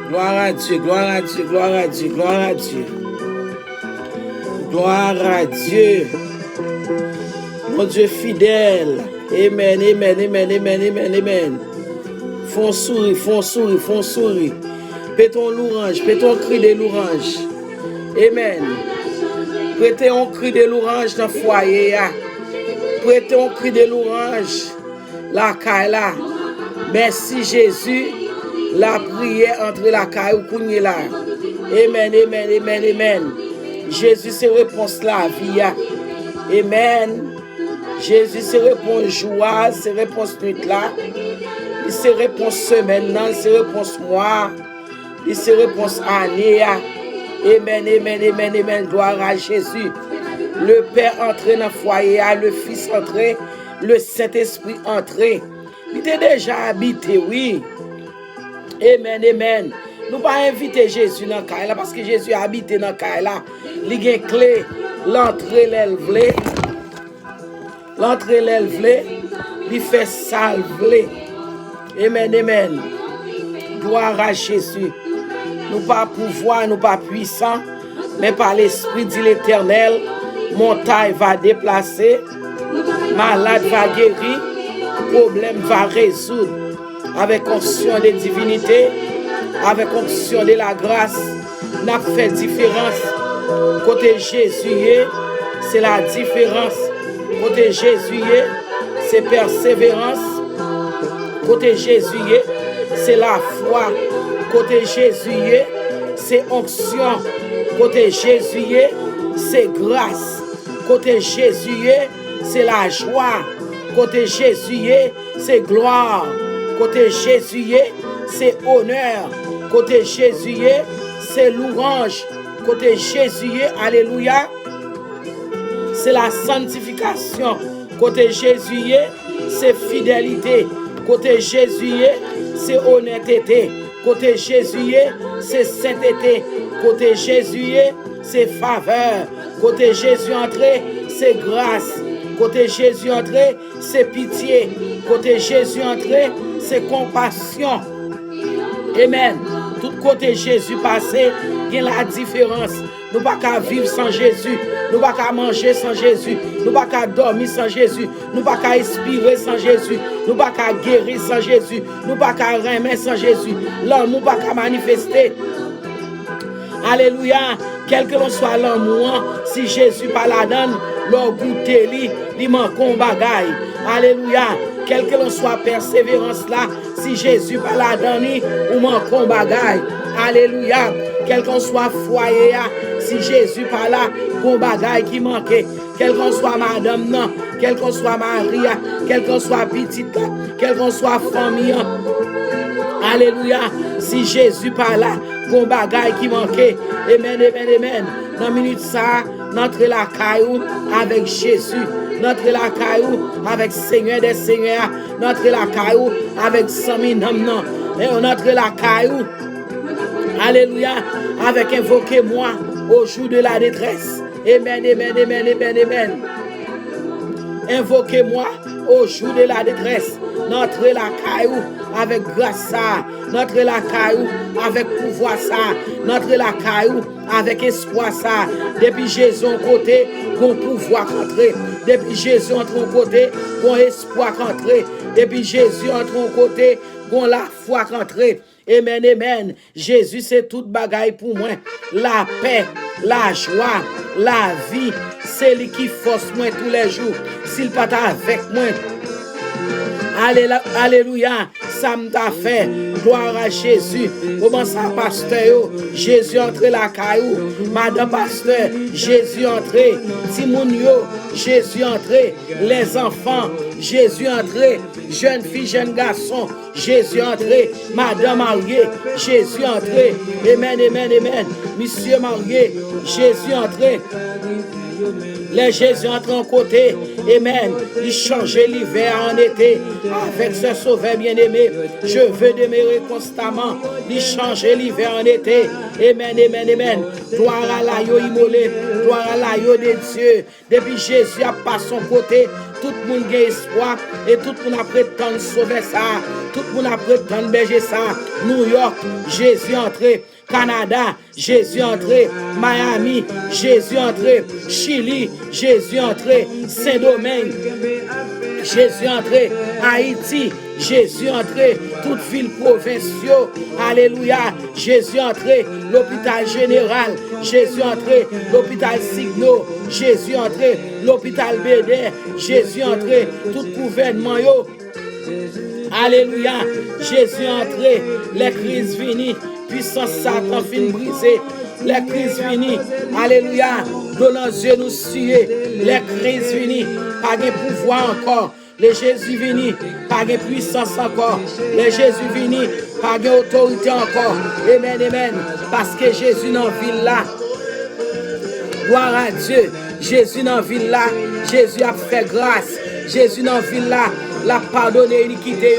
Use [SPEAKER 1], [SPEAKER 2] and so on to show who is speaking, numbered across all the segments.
[SPEAKER 1] Gloire à Dieu, gloire à Dieu, gloire à Dieu, gloire à Dieu. Gloire à Dieu. Mon Dieu fidèle. Amen, amen, amen, amen, amen, amen. Font sourire, font sourire, font sourire. Pétons l'orange, pétons cri de l'orange. Amen. Prêtez un cri de l'orange dans le foyer. Prêtez un cri de l'orange. La caille là. Merci Jésus. La prière entre la caille ou là. Amen, amen, amen, amen. Jésus se réponse la vie. Amen. Jésus se réponse joie, se réponse nuit là. Il se réponse semaine, il se réponse mois. Il se réponse année. Amen, amen, amen, amen. Gloire à Jésus. Le Père entré dans le foyer, le Fils entré, le Saint-Esprit entré. Il était déjà habité, oui. Amen, amen. Nous pas inviter Jésus dans le cas parce que Jésus a habité dans le cas là. Il a une clé, l'entrée l'élevée. L'entrée l'élevée, il fait salver. Amen, amen. Gloire à Jésus. Nous pas pouvoir, nous pas puissants, mais par l'Esprit de l'Éternel, montagne va déplacer, malade va guérir, problème va résoudre. Avec onction de divinité, avec onction de la grâce, n'a fait différence. Côté Jésus, c'est la différence. Côté Jésus, c'est persévérance. Côté Jésus, c'est la foi. Côté Jésus, c'est onction. Côté Jésus, c'est grâce. Côté Jésus, c'est la joie. Côté Jésus, c'est gloire. Côté Jésus, c'est honneur. Côté Jésus, c'est louange. Côté Jésus, alléluia, c'est la sanctification. Côté Jésus, c'est fidélité. Côté Jésus, c'est honnêteté. Côté Jésus, c'est sainteté. Côté Jésus, c'est faveur. Côté Jésus entré, c'est grâce. Côté Jésus entré, c'est pitié. Côté Jésus entré, c'est compassion. Amen. Tout côté Jésus passé, il y a la différence. Nous ne pouvons pas vivre sans Jésus. Nous ne pouvons pas manger sans Jésus. Nous ne pouvons pas dormir sans Jésus. Nous ne pouvons pas expirer sans Jésus. Nous ne pouvons pas guérir sans Jésus. Nous ne pouvons pas remettre sans Jésus. L'amour ne peut pas manifester. Alléluia. Quel que soit l'amour, si Jésus pas la donne, leur goûter il manque un bagaille. Alléluia. Quel que soit persévérance là, si Jésus pas la donne, ou manque un bagaille. Alléluia. Quel qu'on soit foyer, si Jésus pas là, un bagaille qui manquait. Quel qu'on soit madame, non. Quel qu'on soit Maria, quel qu'on soit petite, quel qu'on soit famille. Alléluia. Si Jésus pas là, un bagaille qui manquait. Amen, amen, amen. Dans minute ça, notre la caillou avec Jésus. Notre la caillou avec Seigneur des Seigneurs. Notre la caillou avec Sami Namnan. Et notre la caillou. Alléluia. Avec invoquez-moi au jour de la détresse. Amen, amen, amen, amen, amen. Invoquez-moi au jour de la détresse. Notre la caillou avec grâce ça. Notre la caillou avec pouvoir ça. Notre la caillou avec espoir ça. Depuis Jésus en côté, qu'on pouvoir rentrer. Depuis Jésus entre en côté, qu'on espoir rentrer. Depuis Jésus entre en côté, qu'on la foi rentrer. Amen, amen. Jésus, c'est toute bagaille pour moi. La paix, la joie, la vie, c'est lui qui force moi tous les jours. S'il pas avec moi. Alléluia. Ça m'a fait. Gloire à Jésus. Comment ça, pasteur? Jésus entré la caillou. Madame pasteur, Jésus entré. Timounio, Jésus entré. Les enfants, Jésus entré. Jeunes filles, jeunes garçons, Jésus entré. Madame mariée, Jésus entré. Amen, amen, amen. Monsieur marié, Jésus entré. Les Jésus entre en côté. Amen. Il change l'hiver en été. Avec ce sauveur bien-aimé, je veux demeurer constamment. Il change l'hiver en été. Amen, amen, amen. Gloire à l'agneau immolé. Gloire à l'agneau de Dieu. Depuis Jésus a pas son côté, tout le monde a espoir et tout le monde a prétendu sauver ça. Tout le monde a prétendu berger ça. New York, Jésus entré. Canada, Jésus entré. Miami, Jésus entré. Chili, Jésus entré. Saint-Domingue, Jésus entré. Haïti, Jésus entré. Toutes villes provinciaux, alléluia. Jésus entré. L'hôpital général, Jésus entré. L'hôpital Signo, Jésus entré. L'hôpital Bédé, Jésus entré. Tout gouvernement, yo. Alléluia. Jésus entré. Les crises finies. Puissance Satan fin brisée. Les crises finies. Alléluia. De nos yeux nous suer. Les crises finies. Pas de pouvoir encore. Les Jésus vini, pas de puissance encore. Les Jésus vini, pas d'autorité encore. Amen, amen. Parce que Jésus dans la ville là. Gloire à Dieu. Jésus dans la ville là. Jésus a fait grâce. Jésus dans la ville là. La pardonné l'iniquité.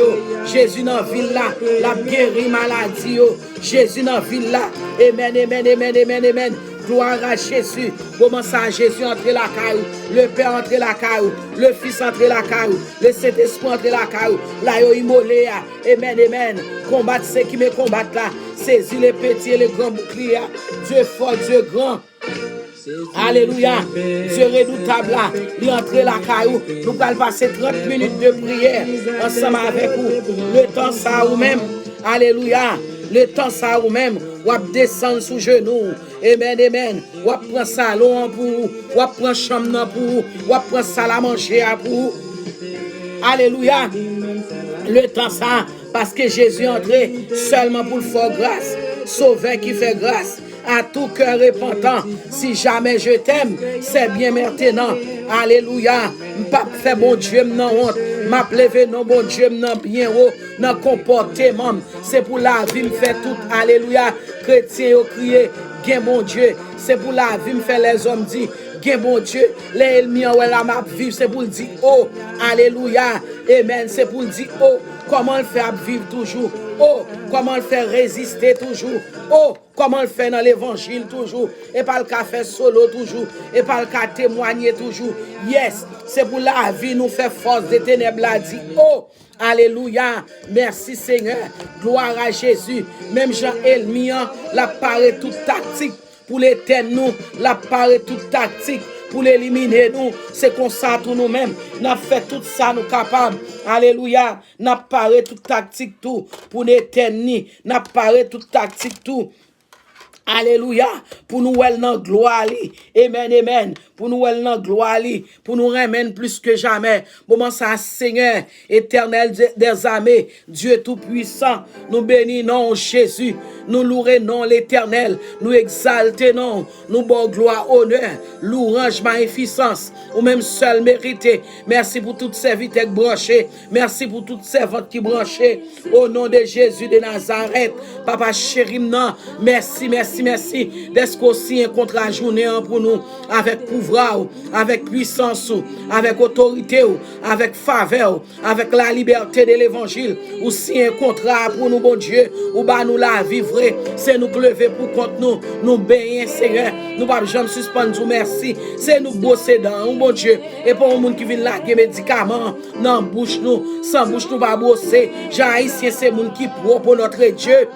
[SPEAKER 1] Jésus dans la ville là. La guéri maladie. Jésus dans la ville là. Amen, amen, amen, amen, amen. Gloire à Jésus. Comment ça, Jésus entre la caillou, le Père entre la caillou, le Fils entre la caillou, le Saint-Esprit entre la caillou, la yo immolé. Amen, amen. Combattre ceux qui me combattent là. Saisis les petits et les grands boucliers. Dieu fort, Dieu grand. Alléluia. Dieu redoutable là. Il entre la caillou. Nous allons passer 30 minutes de prière ensemble avec vous. Le temps ça ou même. Alléluia. Le temps ça ou même. Ou descendre sous genoux. Amen, amen. Ou prendre salon pour vous. Ou prendre chambre pour vous. Ou prendre salle à manger pour vous. Alléluia. Le temps ça. Parce que Jésus est entré seulement pour faire grâce. Sauveur qui fait grâce. À tout cœur repentant, si jamais je t'aime, c'est bien maintenant. Alléluia. Pas fait bon Dieu, non honte. M'a levé non bon Dieu, non bien haut, non comportement. C'est pour la vie me fait tout. Alléluia. Chrétien au crier, gain bon Dieu. C'est pour la vie me fait les hommes dire, gain bon Dieu. Les ennemis en la m'a vivre, c'est pour dire oh. Alléluia. Amen. C'est pour dire oh. Comment le faire vivre toujours? Oh, comment le faire résister toujours? Oh, comment le faire dans l'évangile toujours? Et pas le cas faire solo toujours? Et pas le cas témoigner toujours? Yes, c'est pour la vie nous fait force des ténèbres là dit. Oh, alléluia. Merci Seigneur. Gloire à Jésus. Même Jean-Elmian, la paraît toute tactique. Pour l'éternel nous, la paraît toute tactique. Pour l'éliminer, nous, c'est comme ça tout nous-mêmes. Nous fait tout ça, nous capables. Alléluia. Nous parlé toute tactique tout. Pour l'éternel, nous parlé toute tactique tout. Alléluia. Pour nous, elle dans gloire. Amen, amen. Pour nous, elle dans gloire. Pour nous remettre plus que jamais. Moment ça, Seigneur, éternel des armées, Dieu tout-puissant, nous bénissons Jésus. Nous louons l'éternel. Nous exaltons. Nous bon gloire, honneur, louange, magnificence. Ou même seul mérité. Merci pour toutes ces vites branchées. Merci pour toutes ces ventes qui branchées. Au nom de Jésus de Nazareth. Papa chéri, non. Merci, merci, merci. D'être aussi un contrat journée pour nous. Avec pouvoir, avec puissance, avec autorité, avec faveur, avec la liberté de l'évangile. Aussi un contrat pour nous, bon Dieu. Ou bah nous la vivre. C'est nous lever pour compte nous. Nous bénir, Seigneur. Nous pas jamais suspendre. Merci. C'est nous bosser dans, bon Dieu. Et pour les gens qui viennent là, qui médicaments, non, bouche nous. Sans bouche nous pas bosser. Jean haïtien, c'est les gens qui pro pour notre Dieu.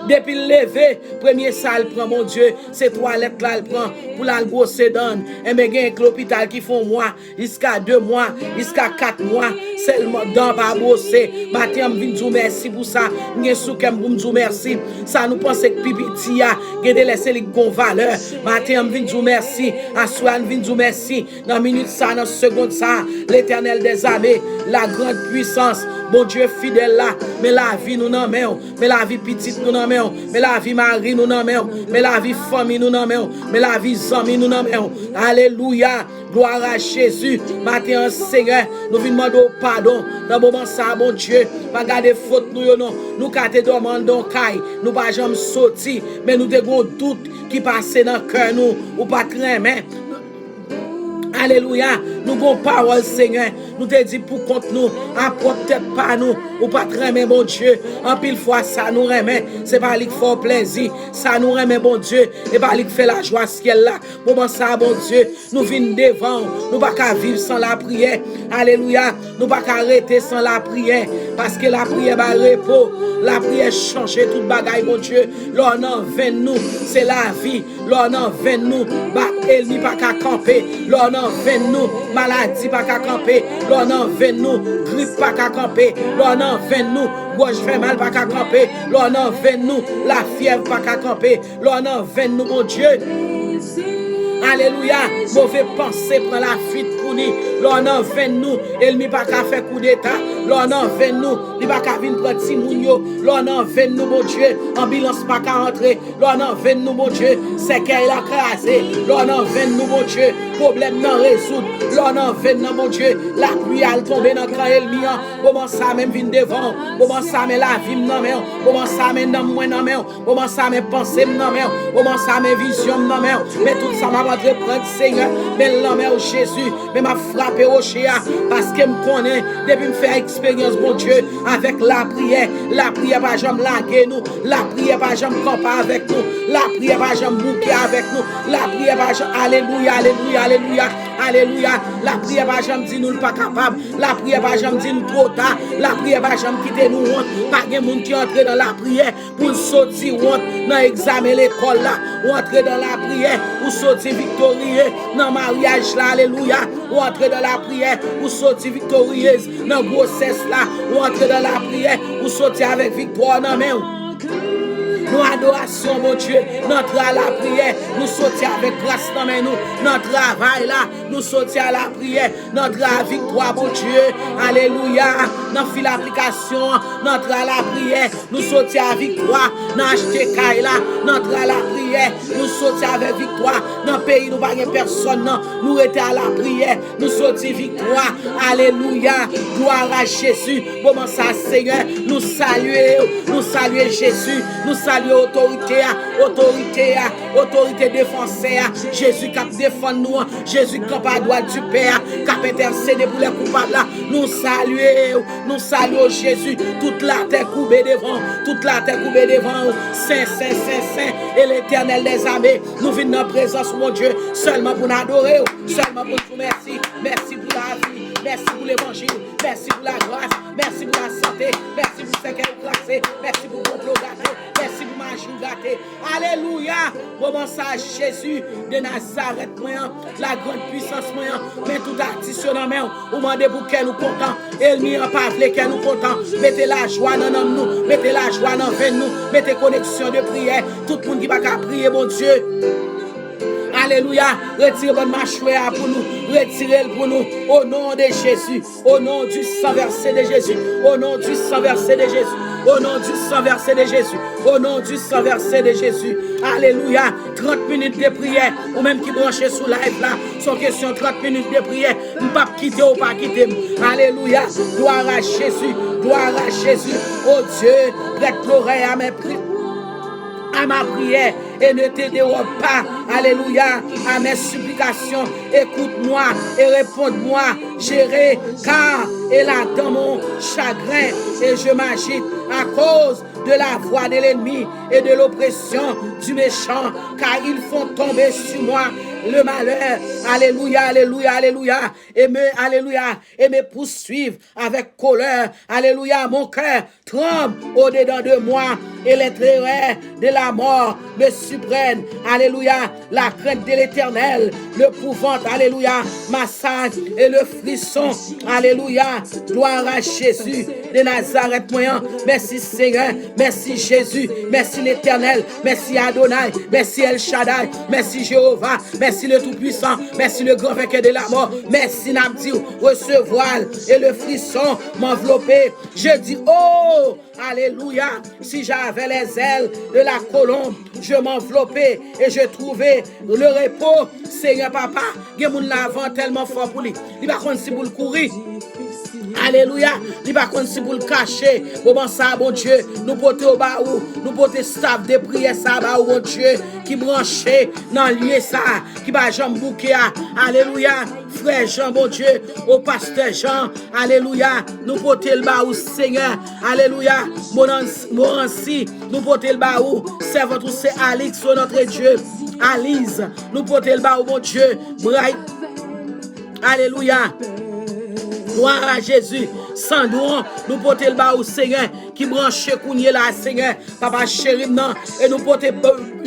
[SPEAKER 1] Depuis le lever, premier salle prend mon Dieu, c'est toilette là elle prend pour la bosser donne. Et bien il y a un l'hôpital qui font mois, jusqu'à 2 mois, jusqu'à 4 mois, seulement dans pas bosser. Matin me vinn dire merci pour ça. M'gen soukem pour me dire merci. Ça nous pense que pipiti a gade laisser les gon valeur. Matin me vinn dire merci, assoir vinn dire merci. Dans minute ça, dans seconde ça, l'Éternel des armées, la grande puissance, bon Dieu fidèle là, mais la vie nous n'en met, mais la vie petite nous n'en met. Mais la vie mari nous n'en met, mais la vie famille nous n'en met, mais la vie amis nous n'en met. Alléluia, gloire à Jésus. Matin Seigneur, nous venons demander pardon. Dans le moment ça, mon Dieu, pas garder faute nous non. Nous quand te demandons caille, nous pas jamais sorti, mais nous avons doute qui passe dans le cœur nous ou pas très mais Alléluia. Nous bon parole, Seigneur. Nous te dit pour contre nous. Peut-être pas nous. Ou pas très mais bon Dieu. En pile fois, ça nous remet. C'est pas lui qui fait plaisir. Ça nous remet, bon Dieu. Et pas lui qui fait la joie ce qu'elle là. Moment ça, bon Dieu. Nous venons devant. Nous pas qu'à vivre sans la prière. Alléluia. Nous pas qu'à arrêter sans la prière. Parce que la prière va repos. La prière change toute bagaille, mon Dieu. L'on en vient nous, c'est la vie. L'on en vient nous, ennemi pas qu'à camper. L'on en vient nous, maladie pas qu'à camper. L'on en vient nous, grippe pas qu'à camper. L'on en vient nous, gauche fait mal pas qu'à camper. L'on en vient nous, la fièvre pas qu'à camper. L'on en vient nous, mon Dieu. Alléluia, mauvais pensée prend la fuite pour nous. L'on en vient nous, ennemi pas qu'à faire coup d'état. L'on en vient nous, il pas qu'à venir prendre Timounio. L'on en vient nous, mon Dieu, ambulance pas qu'à entrer. L'on en vient nous, mon Dieu, c'est qu'elle a crasé. L'on en vient nous, mon Dieu, problème non résoudre. L'on en vient nous, mon Dieu, la pluie a tombé dans le camp ennemi. Comment ça même vient devant? Comment ça met la vie dans main? Comment ça met dans moi dans main? Comment ça met pensée dans main? Comment ça met vision dans main? Mais tout ça m'a prendre Seigneur, mais l'homme au Jésus, mais m'a frappé au chien parce que me connaît depuis me faire expérience, mon Dieu, avec la prière pas jamais laguer nous, la prière pas jamais camper avec nous, la prière pas jamais bouquer avec nous, la prière pas jamais, alléluia, alléluia, alléluia, alléluia, la prière pas jamais dit nous pas capable, la prière pas jamais dit nous trop tard, la prière pas jamais quitter nous honte, pas de monde qui entre dans la prière pour sortir honte dans l'examen l'école là, ou entrer dans la prière pour sortir victorieux dans le mariage là, alléluia, ou entrer dans la prière pour sortir victorieuse dans la grossesse là, ou entrer dans la prière pour sortir avec victoire dans la main. Nous adoration, mon Dieu, notre à la prière, nous sortir avec grâce dans nous, notre travail là, nous sortir à la prière, notre victoire, mon Dieu, alléluia, dans fil application, notre à la prière, nous sortir à victoire, dans acheter caille là, notre à la prière, nous sortir avec victoire, dans le pays, nous pas personne, non, nous étions à la prière, nous sortir victoire, alléluia, gloire à Jésus, comment ça, Seigneur, nous saluer Jésus, nous saluer autorité défenseur, Jésus qui défend nous, Jésus qui a droit du Père, qui a intercédé pour les coupables, nous saluons Jésus, toute la terre coupée devant, Saint, et l'Éternel des armées, nous venons dans la présence, mon Dieu, seulement pour nous adorer, seulement pour nous merci pour la vie, merci pour l'évangile, merci pour la grâce, merci pour la santé, merci pour ce qu'elle a placé, merci pour complot gâté, merci pour ma joue gâté. Alléluia. Comment ça, Jésus de Nazareth, la grande puissance, mais tout artiste dans main, ou demandez pour qu'elle nous content, elle n'y a pas voulu qu'elle nous content. Mettez la joie dans nous, mettez la joie dans nous, mettez connexion de prière, tout le monde qui va prier, mon Dieu. Alléluia, retirez votre mâchoire pour nous, retirez-le pour nous, au nom de Jésus, au nom du sang versé de Jésus, au nom du sang versé de Jésus, au nom du sang versé de Jésus, au nom du sang versé de Jésus. Alléluia, 30 minutes de prière, ou même qui branchent sous live là, sont question 30 minutes de prière, ne pas quitter ou pas quitter. Alléluia, gloire à Jésus, oh Dieu, prête l'oreille à mes prières, à ma prière, et ne te dérobe pas, alléluia, à mes supplications. Écoute-moi et réponds-moi, j'irai, car elle a dans mon chagrin et je m'agite à cause de la voix de l'ennemi et de l'oppression du méchant, car ils font tomber sur moi le malheur, alléluia, alléluia, alléluia, et me poursuivre avec colère, alléluia, mon cœur tremble au-dedans de moi, et les terreurs de la mort me surprennent, alléluia, la crainte de l'Éternel, l'épouvante, alléluia, massacre et le frisson, alléluia, gloire à Jésus de Nazareth, moyen, merci Seigneur, merci Jésus, merci l'Éternel, merci Adonai, merci El Shaddai, merci Jéhovah, merci le Tout-Puissant, merci le grand vainqueur de la mort, merci Nabdi, recevoir et le frisson m'envelopper. Je dis, oh, alléluia, si j'avais les ailes de la colombe, je m'enveloppais et je trouvais le repos. Seigneur papa, il y a mon lavant tellement fort pour lui. Il va contre si vous le courir. Alléluia. Li pas kon si pour le cacher. Bon ça bon Dieu, nous porter au bas ou nous porter staff de prière ça bas bon Dieu qui branché dans lieu ça, qui va Jean bouquet. Alléluia. Frère Jean bon Dieu, au pasteur Jean. Alléluia. Nous porter le bas au Seigneur. Alléluia. Morancy, nous porter le bas ou servant tout c'est Alix notre Dieu. Alice, nous porter le bas au bon Dieu. Bright. Alléluia. Gloire à Jésus. Sandron, nous porter le bas au Seigneur qui branche kounye là Seigneur. Papa chéri non et nous porter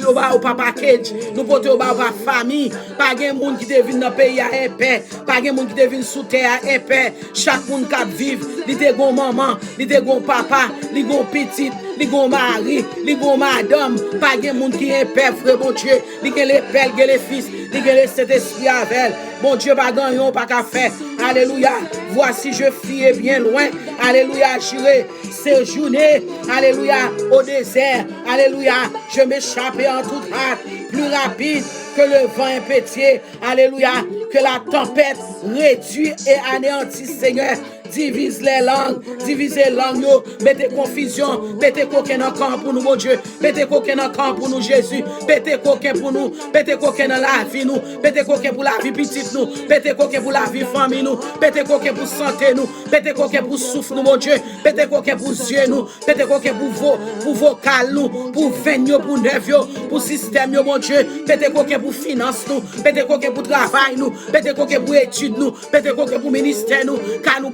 [SPEAKER 1] au bas au papa Kedj. Nous porter au bas au famille. Pas gen monde qui te vinn dans pays à épais. Pas gen monde qui te vinn sous terre à épais. Chaque monde qui vivre, li te gon maman, li te gon papa, li gon petite, li gon mari, li gon madame. Pas gen monde qui épais frère bon Dieu. Li gen les pères, gen les fils, li gen les Saint-Esprit avec. Bon Dieu pas gagnon pas qu'à faire. Alléluia. Voici je fuis bien loin. Alléluia. J'irai séjourner. Alléluia. Au désert. Alléluia. Je m'échappais en toute hâte. Plus rapide que le vent impétueux. Alléluia. Que la tempête réduit et anéantit, Seigneur. Divise les langues, divise les langues, mettez confusion, mettez coquin dans camp pour nous, mon Dieu, mettez coquin dans camp pour nous, Jésus, mettez coquin pour nous, mettez coquin dans la vie, nous, mettez coquin pour la vie petite, nous, mettez coquin pour la vie famille, nous, mettez coquin pour santé, nous, mettez coquin pour souffle, nous, mon Dieu, mettez coquin pour yeux, nous, mettez coquin pour vocal, nous, pour veine, pour nerf, pour système, mon Dieu, mettez coquin pour finance, nous, mettez coquin pour travail, nous, mettez coquin pour études, nous, mettez coquin pour ministère, nous, car nous,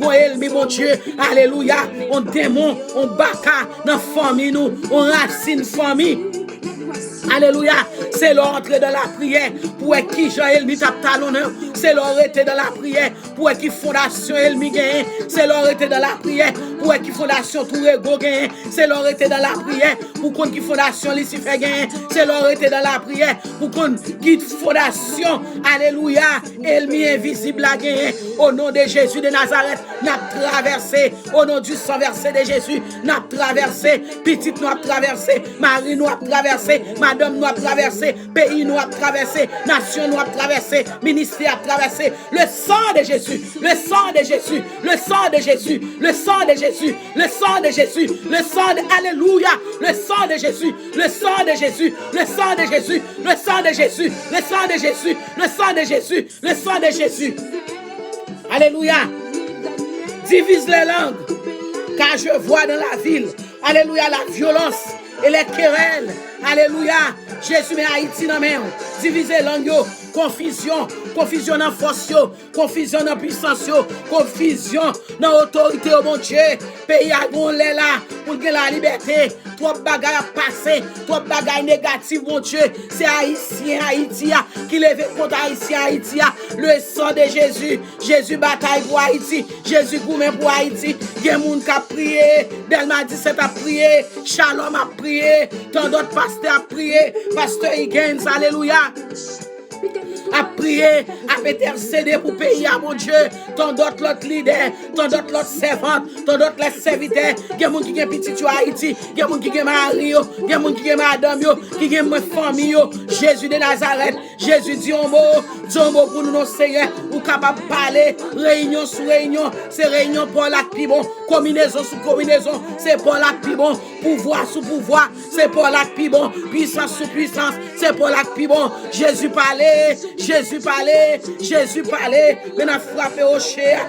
[SPEAKER 1] mon Dieu, alléluia, on démon, on baka dans famille nous, on racine famille. Alléluia, c'est l'entre dans la prière pour qui Jean-Elmi tape talonneur, c'est l'entrée dans la prière pour qui fondation Elmi gagne, c'est l'entrée dans la prière pour qui fondation Tourego gagne, c'est l'entrée dans la prière pour qu'on qui fondation Lucifer gagne, c'est l'entrée dans la prière pour qu'on qui fondation alléluia Elmi invisible a gagné. Au nom de Jésus de Nazareth, n'a traversé au nom du sang versé de Jésus, n'a traversé petite nous a traversé, Marie nous a traversé, madame nous a traversé, pays nous a traversé, nation nous a traversé, ministère a traversé, le sang de Jésus, le sang de Jésus, le sang de Jésus, le sang de Jésus, le sang de Jésus, le sang de alléluia, le sang de Jésus, le sang de Jésus, le sang de Jésus, le sang de Jésus, le sang de Jésus, le sang de Jésus, le sang de Jésus. Alléluia. Divise les langues, car je vois dans la ville, alléluia, la violence et les querelles. Alléluia. Jésus met Haïti dans la main. Diviser langue, confusion, confusion dans force, confusion dans puissance, confusion dans autorité, oh mon Dieu. Pays à gonler là pour que la liberté. Trop bagaille à passer, trop bagaille négative, mon Dieu. C'est Haïtien, Haïti qui lève contre Haïtien, Haïti. Le sang de Jésus, Jésus bataille pour Haïti, Jésus gourmet pour Haïti. Il y a des gens qui ont prié, Delma 17 a prié, Shalom a prié, tant d'autres pasteurs a prié, pasteur Higgins, alléluia. A prier, à intercéder pour payer à mon Dieu, tant d'autres l'autre leader, tant d'autres l'autre servante, tant d'autres les serviteurs, il y a des gens qui ont petit Haïti, il y a des gens qui ont mari, il y a des gens qui ont madame, qui ont famille, Jésus de Nazareth, Jésus dit un mot pour nous, nos Seigneur, ou capable de parler, réunion sur réunion, c'est réunion pour la plus bon, combinaison sur combinaison, c'est pour la plus bon, pouvoir sur pouvoir, c'est pour la plus bon, puissance sur puissance, c'est pour la plus bon, Jésus parlait, Jésus parlait, Jésus parlait, mais n'a frappé au chien.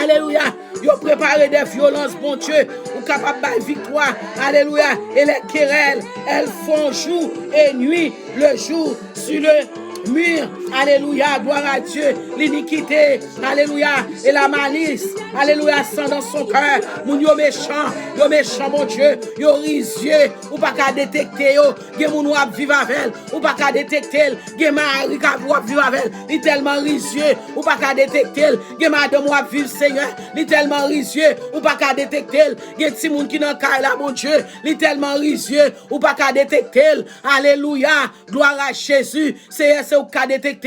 [SPEAKER 1] Alléluia. Ils ont préparé des violences, bon Dieu, ou capable de victoire. Alléluia. Et les querelles, elles font jour et nuit, le jour sur le mur. Alléluia. Gloire à Dieu. L'iniquité. Alléluia. Et la malice. Alléluia. Sans dans son cœur. Moun yo méchant, mon Dieu. Yo risieux. Ou pas qu'à détecter yo. Gen moun ou ap vive avec. Ou pas qu'à détecter. Gen mari ou ap vive avec. Li tellement risieux. Ou pas qu'à détecter. Gen madame ou ap vive Seigneur. Li tellement risieux. Ou pas qu'à détecter. Gen ti moun qui nan kay la, mon Dieu. Li tellement risieux. Ou pas qu'à détecter. Alléluia. Gloire à Jésus. C'est ou qu'à détecter.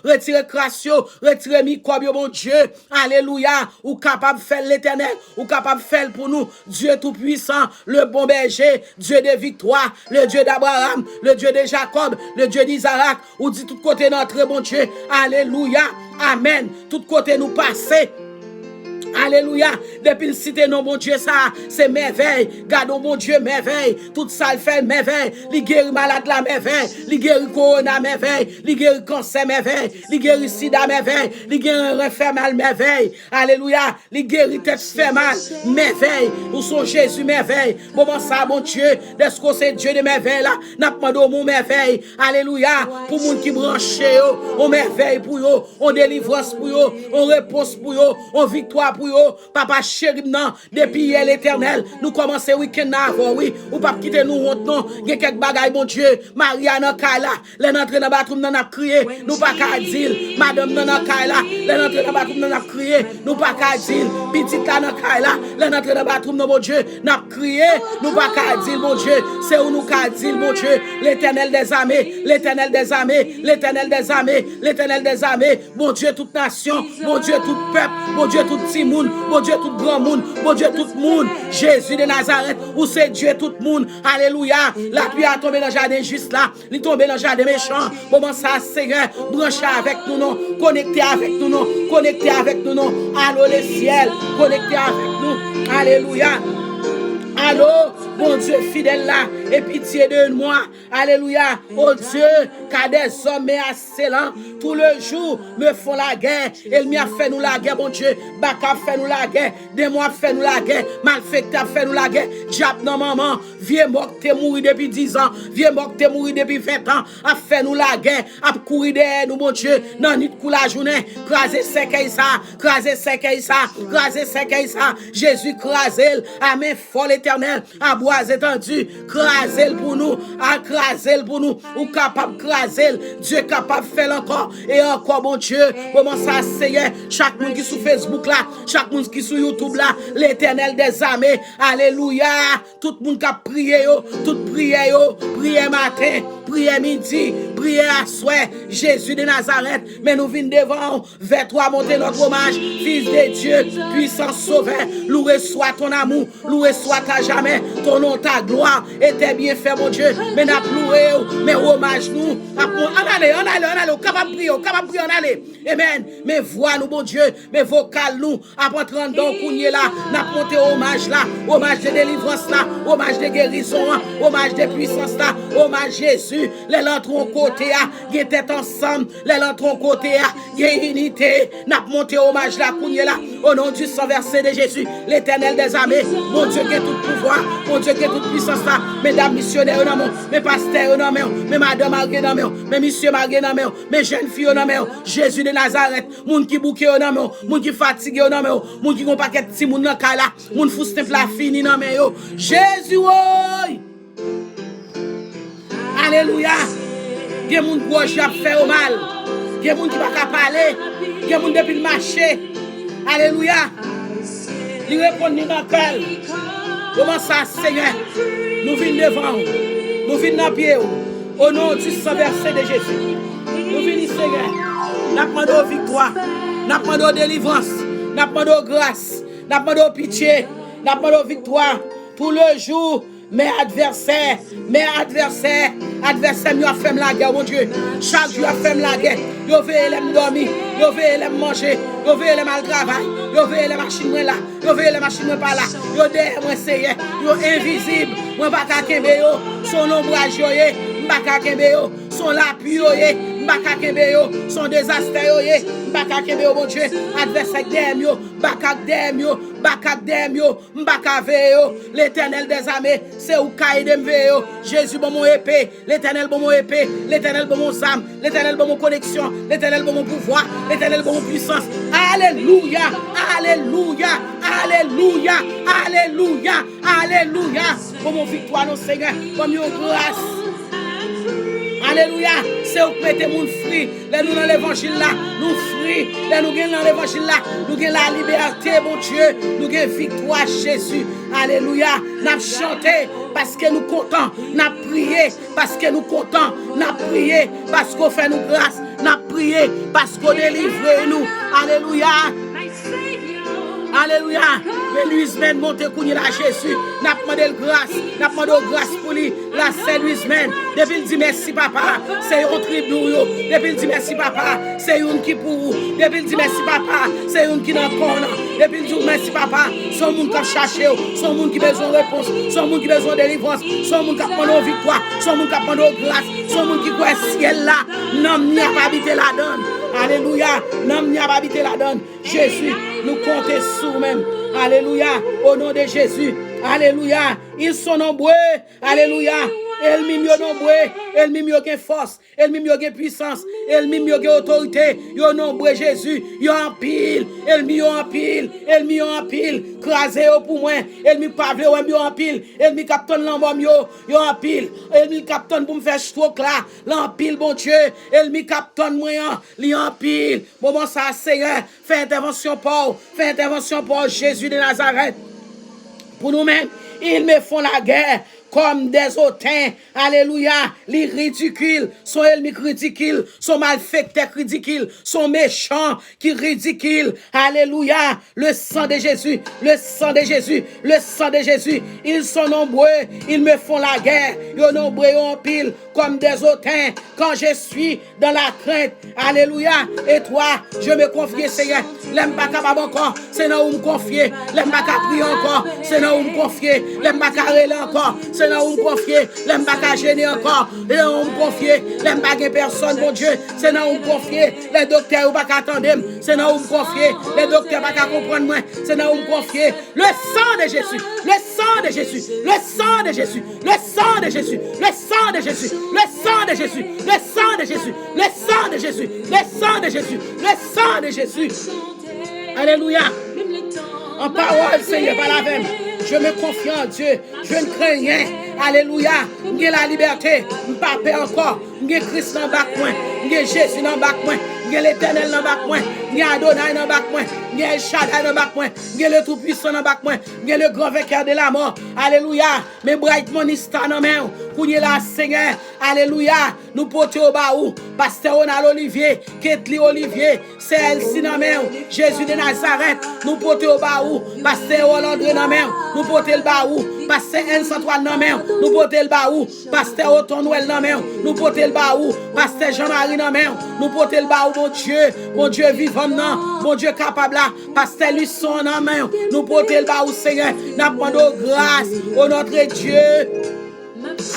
[SPEAKER 1] Retirez crasse, retirez microbe, mon Dieu. Alléluia. Ou capable de faire l'éternel, ou capable de faire pour nous, Dieu tout-puissant, le bon berger, Dieu de victoire, le Dieu d'Abraham, le Dieu de Jacob, le Dieu d'Isaac, ou dit tout côté notre bon Dieu. Alléluia. Amen. Tout côté nous passer. Alléluia. Depuis le cité, non, mon Dieu, ça, c'est merveille. Gardons, mon Dieu, merveille. Tout ça, le fait merveille. Li guérit malade la merveille. Li guérit corona merveille. Li guérit cancer merveille. Li guérit sida merveille. Li guérit refaire mal merveille. Alléluia. Li guérit tête fait mal merveille. Ou son Jésus merveille. Moment ça, mon Dieu, est-ce que c'est Dieu de merveille là? N'a pas demandé mon merveille. Alléluia. Pour moun qui branche, on merveille pour eux. On délivrance pour eux. On réponse pour eux. On victoire pour eux. Papa chéri, non. Depuis hier l'éternel, nous commençons week-end avant, oui. Ou pas quitter nous honte, non. Il y a quelques bagailles, mon Dieu. Mariana Kaila, les entrées dans le bathroom, nous avons crié. Nous pas qu'à dire. Madame Nana Kaila, les entrées dans le bathroom, nous avons crié. Nous pas qu'à dire. Petite Nana Kaila, les entrées dans le bathroom, mon Dieu, nous avons crié. Nous pas qu'à dire, mon Dieu. C'est où nous qu'à dire, mon Dieu. L'éternel des armées, l'éternel des armées, l'éternel des armées, l'éternel des armées. Mon Dieu, toute nation, mon Dieu, tout peuple, mon Dieu, tout petit monde, mon Dieu, tout grand monde, mon Dieu, tout monde. Jésus de Nazareth, où c'est Dieu, tout monde. Alléluia. La pluie a tombé dans le jardin juste là. Il est tombé dans le jardin méchant. Comment ça, Seigneur, branché avec nous, non. Connecté avec nous, non. Connecté avec nous, non. Allô, les ciels, connecté avec nous. Alléluia. Allô, mon Dieu fidèle là, et pitié de moi. Alléluia. Oh Dieu, car des hommes assez lents, tout le jour me font la guerre. Elle m'a fait nous la guerre, mon Dieu. Baka fait nous la guerre. Des mois fait nous la guerre. Malfecté fait nous la guerre. Diable non maman. Vieux mort t'es mouru depuis 10 ans. Vieux mort t'es mouru depuis 20 ans. A fait nous la guerre. A courir derrière nous, mon Dieu. Non, ni de la journée. Craser sequel ça. Craser sequel ça. Craser sequel ça. Jésus craser. Amen. Folle éternel. À bois étendu. Craser pour nous. À craser pour nous. Ou capable de craser. Dieu est capable de faire encore. Et encore, mon Dieu. Comment ça, Seigneur. Chaque monde qui sur Facebook là. Chaque monde qui sur YouTube là. L'éternel des armées. Alléluia. Tout le monde qui a prié. Tout prié. Prié matin. Prière midi, prière à soir, Jésus de Nazareth, mais nous venons devant, vers toi monter notre hommage, Fils de Dieu, puissant sauveur, loué soit ton amour, loué soit ta jamais, ton nom, ta gloire, et tes bienfaits, mon Dieu, mais n'a loué, mais hommage nous, on allez, capable de prier, on allez, amen, mais voix nous, mon Dieu, mais vocal nous, après 30 ans, qu'on là, n'a monté hommage là, hommage de délivrance là, hommage de guérison, hommage de puissance là, hommage Jésus. Les l'entrons côté à, qui étaient ensemble, les l'entrons côté à, qui est unité, n'a monté hommage là, là, au nom du sang versé de Jésus, l'éternel des armées, mon Dieu qui est tout pouvoir, mon Dieu qui est toute puissance là, mesdames missionnaires, mes pasteurs, mes madame Marguerite, mes messieurs Marguerite, mes jeunes filles, Jésus de Nazareth, moun qui bouquet, moun qui fatigué, moun qui ont pas qu'être petit moun nan kala, moun fous simple la fini, Jésus, oi! Alléluia. Il y a des gens qui ont fait au mal. Il y a des gens qui ne peuvent pas parler. Il y a des gens depuis le marché. Alléluia. Il répond dans l'appel. Comment ça, Seigneur? Nous venons devant. Nous venons dans le pied. Au nom du sang versé de Jésus. Nous venons, Seigneur. Nous demandons victoire. Nous demandons délivrance. Nous demandons grâce. Nous demandons pitié. Nous demandons victoire. Pour le jour. Mes adversaires, ils ont fait la guerre, mon Dieu. Chaque jour, ils ont fait la guerre. Ils ont veillé les dormir, ils ont veillé les manger, ils ont veillé les mal travail, ils ont veillé les machines là, ils ont veillé les machines pas là. Ils ont derrière moi, Seigneur, ils sont invisibles. Moi, je ne peux pas son ombrage, je ne peux pas son l'appui, je ne peux pas son désastre, je ne peux pas mon Dieu. Adversaire derrière, l'éternel des armées, c'est où Kaïdem veyo. Jésus bon mon épée, l'éternel bon mon épée, l'éternel bon mon âme, l'éternel bon mon connexion, l'éternel bon mon pouvoir, l'éternel bon mon puissance. Alléluia, alléluia, alléluia, alléluia, alléluia. Pour mon victoire, nos Seigneur, pour mon grâce. Alléluia, c'est où mettez mon fruit. Là nous dans l'évangile là, nous fruits. Là nous gagnons dans l'évangile là, nous gagnons la liberté, mon Dieu. Nous gagnons victoire Jésus. Alléluia, nous chanté parce que nous contents, nous prié parce que nous contents, nous prié parce qu'on fait nous grâce, nous prié parce qu'on délivre nous. Alléluia. Alléluia. Mais Louise-Mène monte kounya à Jésus. N'a demandé grâce pour lui. La c'est Louise-Mène. Depuis il dit merci papa. C'est un tribu. Depuis il dit merci papa. C'est une qui pour vous. Depuis il dit merci papa. C'est une qui dans le corps. Et puis nous merci papa, son monde qui a cherché, son monde qui a besoin de réponse, son monde qui a besoin de délivrance, son monde qui a besoin de victoire, son monde qui a besoin de grâce, son monde qui croit ciel là, non n'y a pas habité la donne. Alléluia, non n'y a pas habité la donne. Jésus, nous comptons sur même. Alléluia, au nom de Jésus. Alléluia, ils sont nombreux. Alléluia. Elle mime yo nombreux, elle mime yo gen force, elle mime yo gen puissance, elle mime yo gen autorité, yo nombreux Jésus, yo en pile, elle mi yo en pile, elle mi yo en pile, crasé yo pour moi, elle mi pavle yo en pile, elle mi captonne l'embom yo en pile, elle mi captonne pour me faire stroke là, l'en pile bon Dieu, elle mi captonne moi li en pile, bon ça Seigneur, fais intervention pour Jésus de Nazareth, pour nous-mêmes, ils me font la guerre. Comme des hautains, alléluia, les ridicules, sont ennemis ridicules, sont malfaiteurs ridicules, sont méchants qui ridicules, alléluia, le sang de Jésus, le sang de Jésus, le sang de Jésus, ils sont nombreux, ils me font la guerre, ils sont nombreux en pile, comme des hautains, quand je suis dans la crainte, alléluia, et toi, je me confie, Seigneur, l'aime pas capable encore, c'est là où me confier, l'aime pas qu'à prier encore, c'est là où me confier, l'aime pas qu'à rêler encore, c'est là où me confier, l'aime pas qu'à gêner encore, c'est là où me confier, l'aime pas qu'à personne, mon Dieu, c'est là où me confier, les docteurs ou pas qu'à attendre, c'est là où me confier, les docteurs pas qu'à comprendre moi, c'est là où me confier, le sang de Jésus, le sang de Jésus, le sang de Jésus, le sang de Jésus, le sang de Jésus, le sang de Jésus, le sang de Jésus, le sang de Jésus, le sang de Jésus, le sang de Jésus. Alléluia. En parole, Seigneur, par la veine, je me confie en Dieu. Je ne crains rien. Alléluia. J'ai la liberté. Je ne pas peur encore. J'ai Christ dans le bac point. J'ai Jésus dans le bac point. J'ai l'Éternel dans le bac point. J'ai Adonai dans le bac point. J'ai El Shaddai dans le bac point. J'ai le Tout-Puissant dans le bac point. J'ai le grand vainqueur de la mort. Alléluia. Mes bright money star dans main. Kouye la Seigneur. Alléluia. Nous portons au baou. Pasteur Ronald Olivier. Ketli Olivier. C'est Elsie dans main. Jésus de Nazareth. Nous portons au baou. Pasteur Rolandre dans main. Nous portons le baou. Pasteur N103 dans main. Nous portons le baou. Pasteur Oton Noël dans main. Nous portons le baou. Pasteur Jean-Marie dans main. Nous portons le baou. Mon Dieu vivant non. Mon Dieu capable là. Pasteur Luçon dans main. Nous portons le baou Seigneur. Nous demandons grâce au notre Dieu.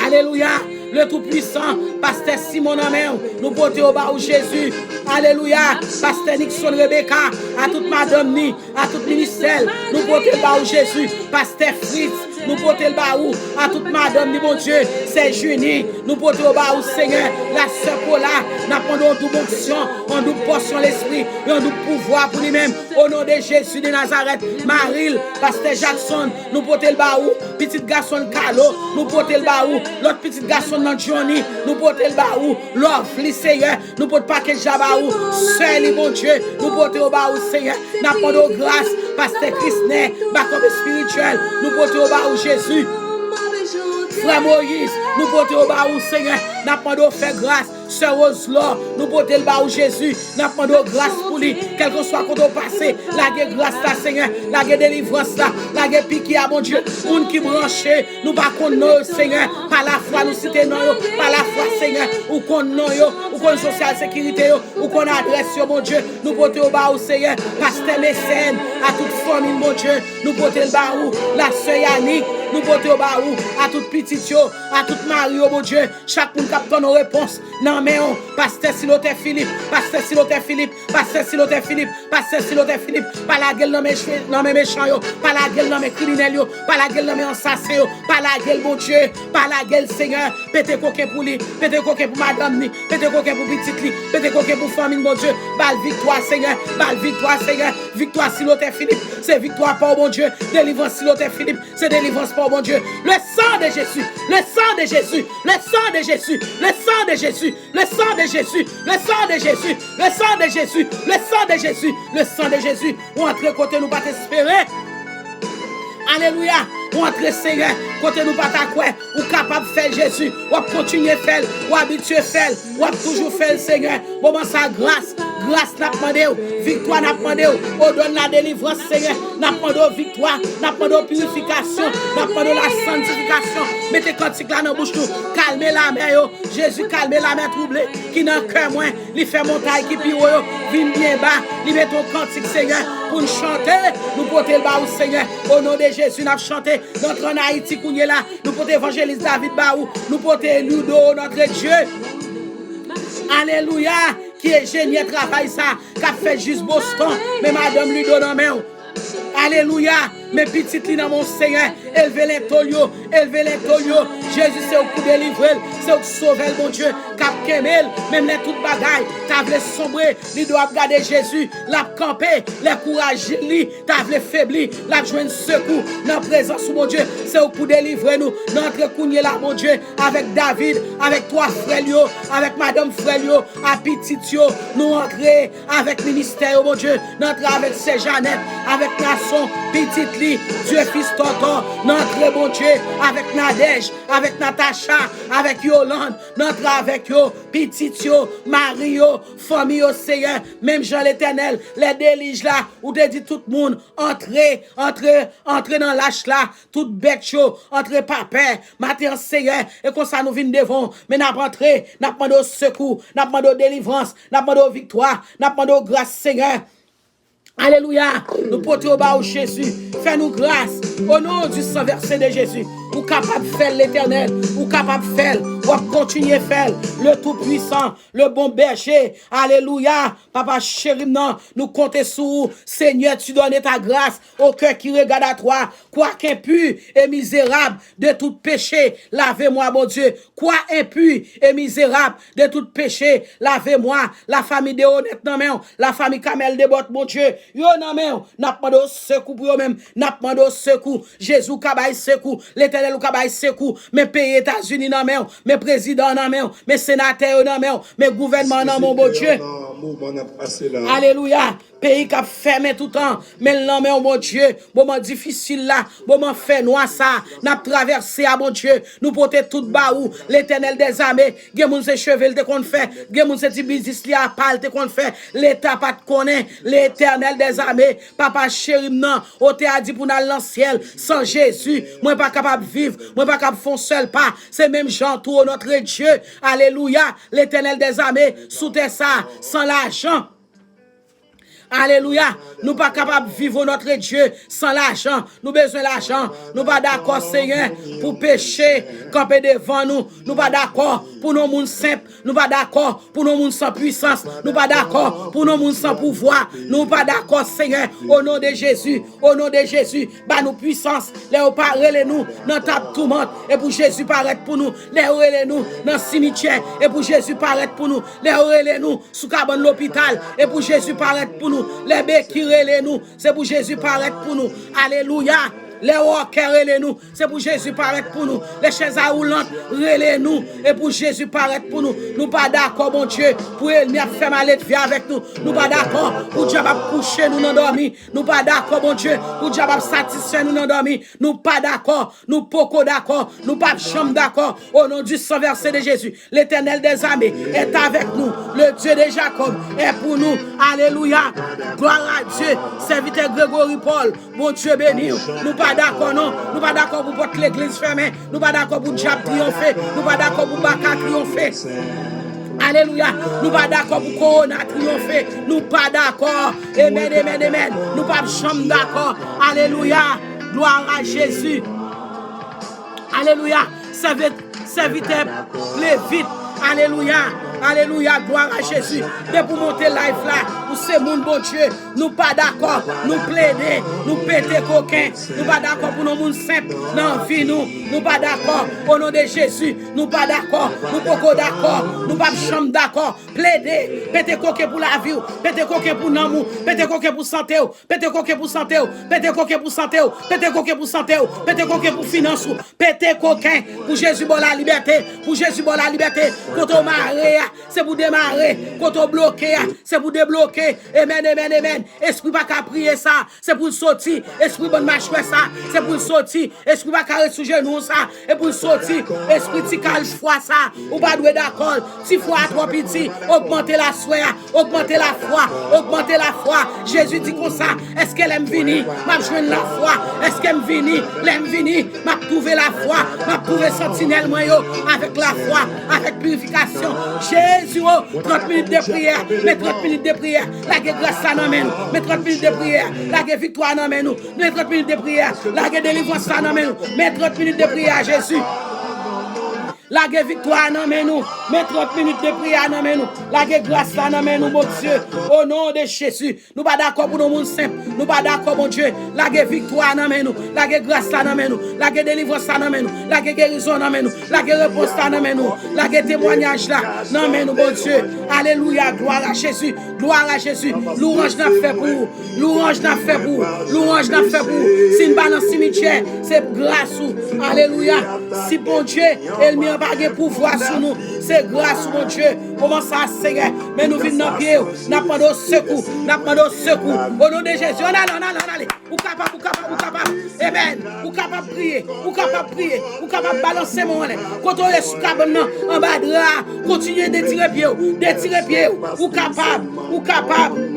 [SPEAKER 1] Alléluia. Le Tout-Puissant, Pasteur Simon Amel, nous portons au bas où Jésus. Alléluia. Pasteur Nixon Rebecca, à toute Madame Ni, à toute ministère, nous portons au bas où Jésus. Pasteur Fritz, nous portons au bas où, à toute Madame Ni, mon Dieu, c'est Junie, nous portons au bas où Seigneur, la sœur Paula, nous prenons en double onction, en double portion l'esprit, et en double pouvoir pour lui-même, au nom de Jésus de Nazareth. Maril, Pasteur Jackson, nous portons le bas où, petit garçon Carlo, nous portons le bas où, l'autre petit garçon dans Johnny, nous portons le baou, l'offre, Seigneur, nous portons paquet Jabaou, seul, mon Dieu, nous portons au baou, Seigneur, nous portons grâce, Pasteur Christner, backup spirituel, nous portons au baou, Jésus, Frère Moïse, nous portons au baou, Seigneur, nous portons faire grâce, Sœur Oslo, nous portons le baou, Jésus, nous portons grâce pour lui, quel que soit quand on passe, la grâce là, Seigneur, la délivrance là, la piqué à mon Dieu, monde qui branche, nous pas qu'on nous, Seigneur, par la foi, nous citer non, par la foi, Seigneur, ou qu'on non, ou qu'on social sécurité, ou qu'on adresse, mon Dieu, nous portons au baou, Seigneur, Pasteur Mécène, à toute famille, mon Dieu, nous portons le baou, la sœur Yannick, nous portons au baou, à toute petite, à toute Marie, mon Dieu, chaque monde capte nos réponses, non mais on, Pasteur Siloté Philippe, Pasteur Siloté Philippe, Pasteur Siloté Philippe, Pasteur Siloté Philippe, pas la gueule dans mes méchants, pas la gueule dans mes criminels, pas la gueule dans mes assassins, pas la gueule, mon Dieu, pas la gueule, Seigneur, pété coquin pour lui, pété coquin pour madame ni, pété coquin pour petite li, pété coquin pour famille, mon Dieu, balle victoire, Seigneur, victoire Siloté Philippe, c'est victoire pour mon Dieu, délivrance Siloté Philippe, c'est délivrance pour mon Dieu, le sang de Jésus, le sang de Jésus, le sang de Jésus, le sang de Jésus, le sang de Jésus, le sang de Jésus, le sang de Jésus, le sang de Jésus, le sang de Jésus, ou entre côté nous pas t'espérer. Alléluia. Ou entre Seigneur, côté nous pas ta quoi, ou capable de faire Jésus, ou continuer à faire, ou habitué à faire, ou toujours faire Seigneur. Bon, ça grâce grâce n'a demandé, victoire n'a demandé, on donne la délivrance, Seigneur, n'a demandé victoire, n'a demandé purification, n'a demandé la sanctification. Mettez cantique là dans la bouche nous, calmez la mer, Jésus, calmez la mer troublée, qui n'a cœur moins, il fait montagne qui pire, vine bien bas, il met ton cantique, Seigneur, pour nous chanter, nous porter le bas au Seigneur, au nom de Jésus, nous chanter, notre en Haïti, qu'on est là, nous porter évangéliste David Baou, nous porter Ludo, notre Dieu. Alléluia, qui est génial travail ça, qui a fait juste Boston, mais Madame Ludo dans main. Alléluia, mes petites lignes dans mon Seigneur, élevez les tolio, Jésus c'est au coup de livrer, c'est au sauver mon Dieu, cap kemel, même les toutes bagailles, t'as voulu sombrer, il doit regarder Jésus, l'a camper, les courage, t'as voulu faiblir, l'a joindre secours, dans la présence mon Dieu, c'est au coup de livrer nous, notre cougné là mon Dieu, avec David, avec toi frère, avec Madame frère, à petit nous entrer avec ministère mon Dieu, notre avec ces Jeannette, avec Nasson, petite lit, Dieu fils Tonton, notre bon Dieu, avec Nadège, avec Natacha, avec Yolande, notre avec yo, petit yo, Mario, famille au Seigneur, même Jean l'Éternel, les déliges là, où te dit tout le monde, entrez dans l'âge là, tout bête chaud, entrez papa, matin Seigneur, et comme ça nous venons devant, mais n'a pas entré, n'a pas demandé secours, n'a pas demandé délivrance, n'a pas demandé victoire, n'a pas demandé grâce Seigneur. Alléluia, nous portons au bas au Jésus, fais-nous grâce, au nom du sang versé de Jésus, ou capable de faire l'Éternel, ou capable de faire, ou continuer à faire, le Tout-Puissant, le bon berger, alléluia, papa chéri, non, nous comptons sur Seigneur, tu donnes ta grâce au cœur qui regarde à toi, quoi qu'impur et misérable de tout péché, lavez-moi mon Dieu, quoi impur et misérable de tout péché, lavez-moi, la famille de honnête, non mais, la famille Kamel de Botte, mon Dieu, yo nan men, n'a pas de secours pour eux même, n'a pas de secours. Jésus kabay secours, l'Éternel ou kabay secours, mes pays États-Unis nan men, mes présidents nan men, mes sénateurs nan men, mes gouvernements nan mon bon Dieu. Alléluia. Pays qui a fermé tout le temps, mais non, mais oh mon Dieu, moment difficile là, moment fait noir ça, n'a traversé à mon Dieu, nous porter tout bas où l'Éternel des armées, gen moun se chevel te kon fait, gen moun se ti business li a pal te kon fait, l'État pas te connaît, l'Éternel des armées, papa chéri non, o te a dit pour dans le ciel, sans Jésus, moi pas capable de vivre, moi pas capable de faire seul pas, c'est même Jean tout notre Dieu, alléluia, l'Éternel des armées, sous tes ça, sans l'argent. Alléluia. Nous pas capables de vivre notre Dieu sans l'argent. Nous besoin l'argent. Nous pas d'accord, Seigneur, pour pécher, camper devant nous. Nous pas d'accord pour nos monde simples. Nous pas d'accord pour nos monde sans puissance. Nous pas d'accord pour nos monde sans pouvoir. Nous pas d'accord, Seigneur, au nom de Jésus. Au nom de Jésus, bah nous puissance. Les parler nous dans table tourmente et pour Jésus paraître pour nous. Les relais nous dans cimetière et pour Jésus paraître pour nous. Les relais nous sous cabane l'hôpital et pour Jésus paraître pour nous. Les bêtes qui relèvent nous, c'est pour Jésus paraître pour nous. Alléluia. Les rockers relèvent nous, c'est pour Jésus paraître pour nous. Les chaises à roulantes relèvent nous, et pour Jésus paraître pour nous. Nous pas d'accord, mon Dieu, pour il n'y a fait mal de vie avec nous. Nous pas d'accord pour Dieu va coucher nous endormir. Nous pas d'accord, mon Dieu, pour Dieu va satisfaire nous endormir. Nous pas d'accord, nous poco d'accord, nous pas chambre d'accord. Au nom du sang versé de Jésus, l'Éternel des armées est avec nous. Le Dieu de Jacob est pour nous. Alléluia. Gloire à Dieu. Serviteur Grégory Paul, mon Dieu béni. Nous pas d'accord, non. Nous pas d'accord pour porter l'église fermée. Nous pas d'accord pour Diable triompher. Nous pas d'accord pour Baka triompher. Alléluia. Nous pas d'accord pour Corona triompher. Nous pas d'accord. Amen, amen, amen. Nous pas chambre d'accord. Alléluia. Gloire à Jésus. Alléluia. Serviteur, plaît vite. Alléluia. Alléluia, gloire à Jésus. De pour monter life là, pour ce monde bon Dieu, nous pas d'accord, nous plaider, nous péter coquin, nous pas d'accord pour nos monde simple, non vie nous pas d'accord, au nom de Jésus, nous pas d'accord, nous pas d'accord, nous pas chambre d'accord, plaider, péter coquin pour la vie, péter coquin pour l'amour, péter coquin pour santé, péter coquin pour santé, péter coquin pour santé, péter coquin pour santé, péter coquin pour finance, péter coquin pour Jésus pour la liberté, pour Jésus pour la liberté, quand on marre, c'est pour démarrer, quand on bloque, c'est pour débloquer. bloqué. Amen, amen, amen. Esprit pas qu'à prier ça, c'est pour sortir. Esprit bon marche ça, c'est pour sortir. Esprit pas qu'à sous genou ça, et pour sortir. Esprit ti calme foi ça, ou pas doué d'accord. Si foi à trop petit, augmenter la soie, augmenter la foi, augmenter la foi. Jésus dit comme ça, est-ce qu'elle aime venir? M'a joindre la foi. Est-ce qu'elle aime venir? L'aime venir, m'a trouvé la foi, m'a trouvé sentinelle moi avec la foi, avec purification. Jésus, 30 minutes de prière, mais 30 minutes de prière, la grâce ça dans nous, mais 30 minutes de prière, la victoire dans nous, mais 30 minutes de prière, la délivrance ça dans nous, mais 30 minutes de prière, Jésus. La victoire dans nous, mais 30 minutes de prière dans nous, la grâce dans nous, mon Dieu, au nom de Jésus. Nous pas d'accord pour nos monde simple, nous pas d'accord, mon Dieu, la victoire dans nous, la grâce dans nous, la délivrance dans nous, la guérison dans nous, la réponse dans nous, la témoignage là dans nous, mon Dieu. Alléluia, gloire à Jésus, gloire à Jésus. Louange n'a fait pour vous, louange n'a fait pour vous, louange n'a fait pour vous. Si une balance cimetière, c'est grâce. Alléluia. Si bon Dieu, elle m'y pas de pouvoir sur nous, c'est grâce mon Dieu. Comment ça, Seigneur? Mais nous venons dans le pied, nous avons de secours, nous avons de secours. Au nom de Jésus, allez. Vous capable. Amen. Vous capable de prier, vous capable de prier, vous capable de balancer mon nez. Quand on est sous cabane en bas de là, continuez de tirer pied, vous capable.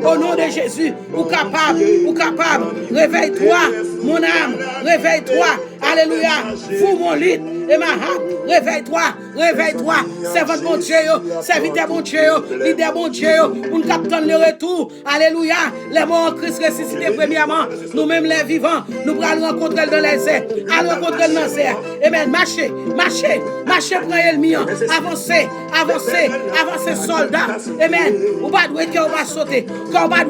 [SPEAKER 1] Au nom de Jésus, vous capable. Réveille-toi, mon âme, réveille-toi. Alléluia. Fous mon lit et ma âme. Réveille-toi. Servante mon Dieu, serviteur mon Dieu, leader mon Dieu, on capte le retour. Alléluia. Les morts en Christ ressuscités premièrement. Nous-mêmes les vivants, nous allons rencontrer dans les airs. Allons rencontrer dans les airs. Amen. Marchez, pour l'ennemi. Avancez, soldats. Amen. Ou pas doué qu'on va sauter. Qu'on va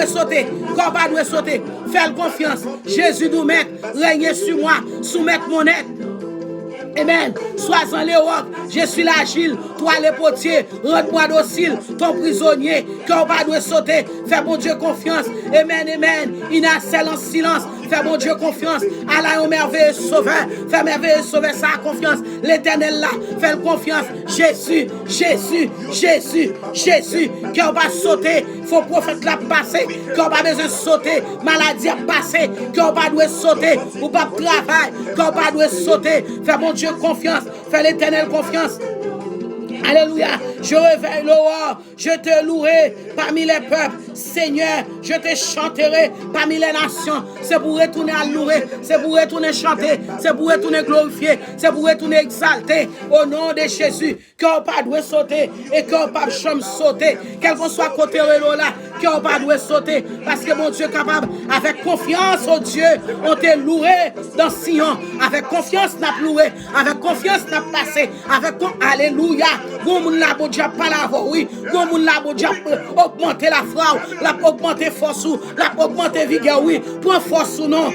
[SPEAKER 1] sauter. Faites confiance. Jésus nous met, régnez sur moi, soumettre mon être. Amen. Sois en l'éroque, je suis l'agile, toi les potiers, rends-moi docile, ton prisonnier, qu'on va doit sauter, fais mon Dieu confiance. Amen. Il a celle en silence, fais mon Dieu confiance. Allah est merveilleux sauveur, fais merveilleux sauveur, ça a confiance. L'éternel là, fais confiance. Jésus, qu'on va sauter, faut prophète la passer, qu'on va besoin sauter, maladie a passé, qu'on va doit sauter, ou pas travail, qu'on va doit sauter, fais mon Dieu confiance, fais l'éternel confiance. Alléluia, je réveille l'aurore, je te louerai parmi les peuples. Seigneur, je te chanterai parmi les nations. C'est pour retourner à louer, c'est pour retourner chanter, c'est pour retourner glorifier, c'est pour retourner exalter au nom de Jésus. Qu'on pas doit sauter et qu'on pas chambre sauter, quel qu'on soit côté là, qu'on pas doit sauter parce que mon Dieu est capable. Avec confiance au Dieu, on te loué dans Sion. Avec confiance, n'a loué. Avec confiance, n'a passé. Alléluia. Goun moun la bo diap palavo, oui. Goun moun la bo diap augmenter la foi, la augmenter force, la augmenter vigueur, oui. Prends force ou non,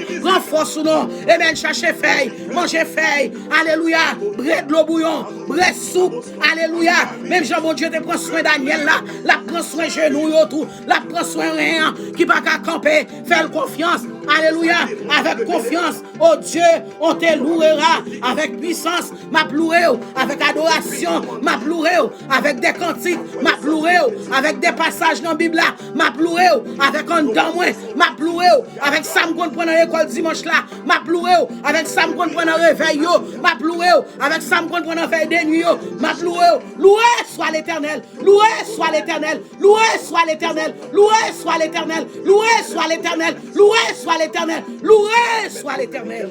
[SPEAKER 1] Amen, cherchez feuille, mangez feuille. Alléluia. Bré de l'eau bouillon, bré soupe. Alléluia. Même Jean mon Dieu te prend soin Daniel là, la prend soin genou yo tout, la prend soin rien qui pas qu'à camper. Fais confiance. Alléluia. Avec confiance, oh Dieu, on te louera avec puissance, m'a loué avec adoration, m'a loué avec des cantiques, m'a loué avec des passages dans la Bible, m'a loué avec un dans moi, m'a loué avec ça me prend dans l'école dimanche là, m'a loué avec ça me prend dans réveil, m'a loué avec ça me prend dans veille de nuit, m'a loué. Loué soit l'Éternel, loué soit l'Éternel, loué soit l'Éternel, loué soit l'Éternel, loué soit l'Éternel, loué soit l'Éternel, loué soit l'Éternel.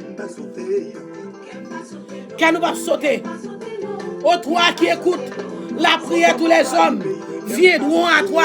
[SPEAKER 1] Qu'elle nous va sauter. Ô toi qui écoute la prière de tous les hommes, viendront à toi.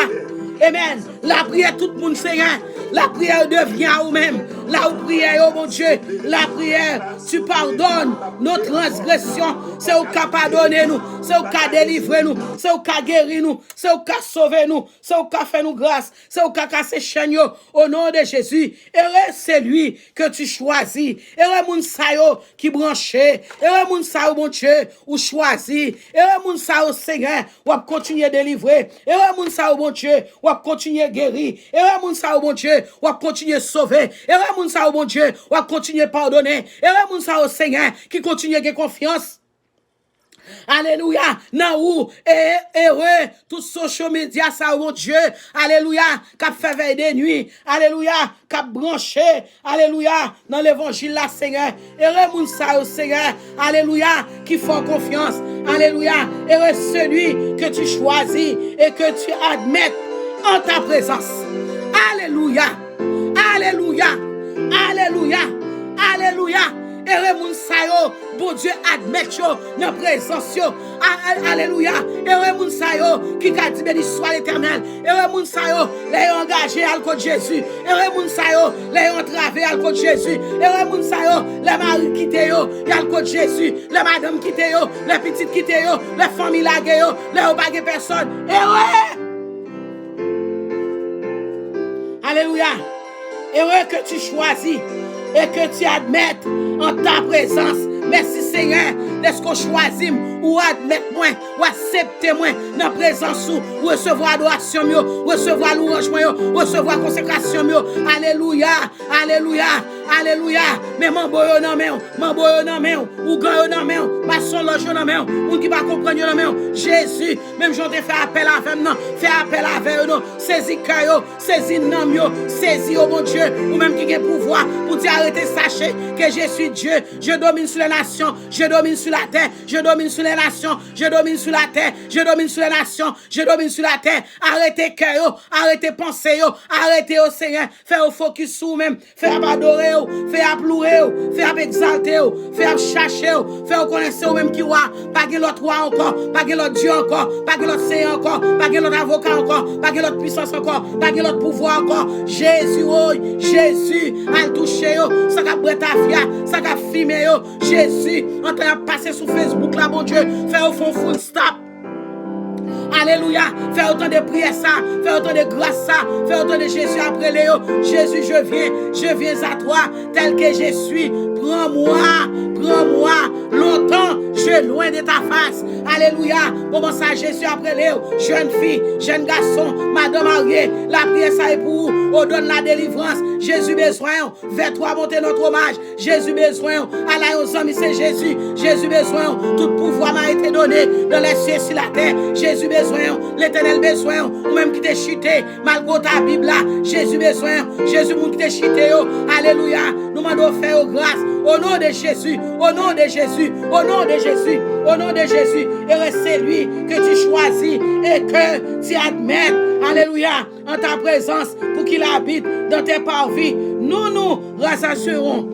[SPEAKER 1] Amen. La prière tout le monde Seigneur. La prière devient à vous-même. La prière, oh mon Dieu, la prière, tu pardonnes nos transgressions. C'est au cas pardonner nous, c'est au cas délivrer nous, c'est au cas guérir nous, c'est au cas sauver nous, c'est au cas faire nous grâce, c'est au cas casser chaîne au nom de Jésus. Et c'est lui que tu choisis. Et moun sa yo qui branché. Et moun sa yo mon Dieu ou choisi. Et moun sa yo Seigneur ou continuer délivrer. Et moun sa yo mon Dieu ou continuer guérir. Et moun sa yo mon Dieu ou continuer sauver. Et moun sa yo mon Dieu ou continuer pardonner. Et moun sa yo Seigneur qui continue de confiance. Alléluia. Nan ou, heureux, tout social media, ça, mon Dieu. Alléluia. Cap fait veille de nuit. Alléluia. Cap branché. Alléluia. Dans l'évangile, là, Seigneur. Heureux, moun sa, au Seigneur. Alléluia. Qui font confiance. Alléluia. Heureux celui que tu choisis et que tu admettes en ta présence. Alléluia. Alléluia. Alléluia. Alléluia. Heureux moun sa yo, bon Dieu admet yo dans présence yo. Alléluia. Heureux moun sa yo qui a dit béni soit l'Éternel. Heureux moun sa yo les engagé à côté de Jésus. Heureux moun sa yo les entravé à côté de Jésus. Heureux moun sa yo les maris quitté yo à côté de Jésus. Les madame quitté yo, les petites quitté yo, les familles lagué yo, les pas personne. Heureux. Alléluia. Heureux que tu choisis et que tu admettes en ta présence. Merci Seigneur, est-ce qu'on choisit ou admettre moi, ou accepter moi dans la présence ou recevoir adoration, recevoir louange, recevoir consécration. Alléluia, alléluia, alléluia. Mais mon boyo nan men, ou gan nan men, ma son loge nan men, ou qui va comprendre nan men. Jésus, même j'en ai fait appel avec nous, fait appel avec nous, saisis cœur, saisis nam yo, saisis oh mon Dieu, ou même qui a pouvoir pour dire arrêtez, sachez que je suis Dieu, je domine sur les nations, je domine sur la terre, je domine sur les nations, je domine sur la terre, je domine sur les nations, je domine sur la terre. Arrêtez cœur, arrêtez penser, arrêtez au Seigneur, faire au focus sur vous-même, faire adorer, faire pleurer, faire exalter, faire chercher, faire connaître vous-même qui voit, pas que l'autre roi encore, pas que l'autre Dieu encore, pas que l'autre Seigneur encore, pas que l'autre avocat encore, pas que l'autre puissance encore, pas que l'autre pouvoir encore. Jésus, oh, Jésus, a touché, ça a brûlé ta fia, ça a filmé, Jésus, en train de passer sur Facebook là, mon Dieu, faire au fond full stop. Alléluia, fais autant de prières ça, fais autant de grâce ça, fais autant de Jésus après Léo. Jésus, je viens à toi tel que je suis. Prends-moi, longtemps, je loin de ta face. Alléluia, comment ça Jésus après Léo, jeune fille, jeune garçon, madame mariée, la prière ça est pour vous, on donne la délivrance. Jésus besoin, vers toi monter notre hommage. Jésus besoin, Allah aux hommes, c'est Jésus. Jésus besoin, tout pouvoir m'a été donné dans les cieux sur la terre. Jésus besoin, l'Éternel besoin, ou même qui t'est chuté, malgré ta Bible là. Jésus besoin, Jésus qui t'est chuté. Alléluia, nous m'en faire grâce. Au nom de Jésus, au nom de Jésus, au nom de Jésus, au nom de Jésus. Et c'est lui que tu choisis et que tu admettes, alléluia, en ta présence pour qu'il habite dans tes parvis. Nous rassurerons